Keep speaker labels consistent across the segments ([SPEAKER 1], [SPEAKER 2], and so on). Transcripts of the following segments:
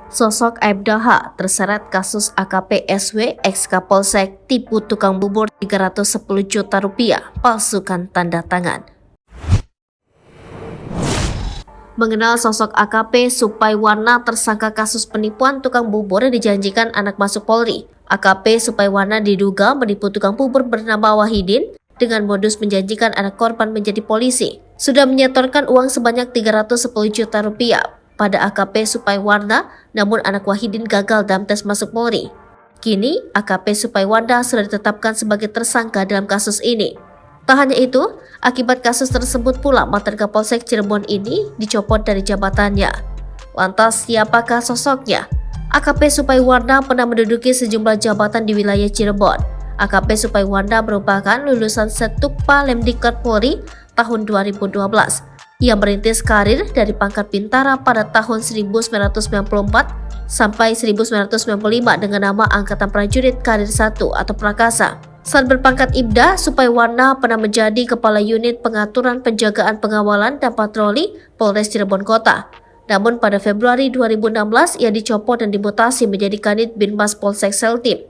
[SPEAKER 1] Sosok Aibda H terseret kasus AKP SW ex Kapolsek tipu tukang bubur 310 juta rupiah palsukan tanda tangan. Mengenal sosok AKP Supaiwana tersangka kasus penipuan tukang bubur yang dijanjikan anak masuk Polri. AKP Supaiwana diduga menipu tukang bubur bernama Wahidin dengan modus menjanjikan anak korban menjadi polisi. Sudah menyetorkan uang sebanyak 310 juta rupiah pada AKP Supaiwana, namun anak Wahidin gagal dalam tes masuk Polri. Kini, AKP Supaiwana sudah ditetapkan sebagai tersangka dalam kasus ini. Tak hanya itu, akibat kasus tersebut pula mantan Kapolsek Cirebon ini dicopot dari jabatannya. Lantas, siapakah sosoknya? AKP Supaiwana pernah menduduki sejumlah jabatan di wilayah Cirebon. AKP Supaiwana merupakan lulusan Setukpa Lemdiklat Polri tahun 2012. Ia merintis karir dari pangkat bintara pada tahun 1994 sampai 1995 dengan nama Angkatan Prajurit Karir 1 atau Prakasa. Saat berpangkat Ibda, Supaiwana pernah menjadi Kepala Unit Pengaturan Penjagaan Pengawalan dan Patroli Polres Cirebon Kota. Namun pada Februari 2016 ia dicopot dan dimutasi menjadi Kanit Binmas Polsek Seltim.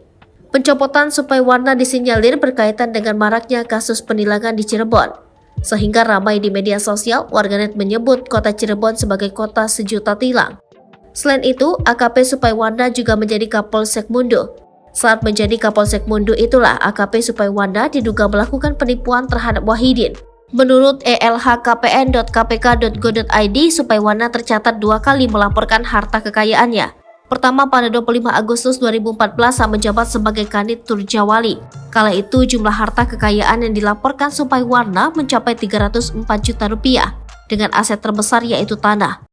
[SPEAKER 1] Pencopotan Supaiwana disinyalir berkaitan dengan maraknya kasus penilangan di Cirebon. Sehingga ramai di media sosial, warganet menyebut kota Cirebon sebagai kota sejuta tilang. Selain itu, AKP Supaiwana juga menjadi Kapolsek Mundu. Saat menjadi Kapolsek Mundu itulah AKP Supaiwana diduga melakukan penipuan terhadap Wahidin. Menurut elhkpn.kpk.go.id, Supaiwana tercatat 2 kali melaporkan harta kekayaannya. Pertama pada 25 Agustus 2014 saat menjabat sebagai Kanit Turjawali. Kala itu jumlah harta kekayaan yang dilaporkan Supaiwana mencapai 304 juta rupiah dengan aset terbesar yaitu tanah.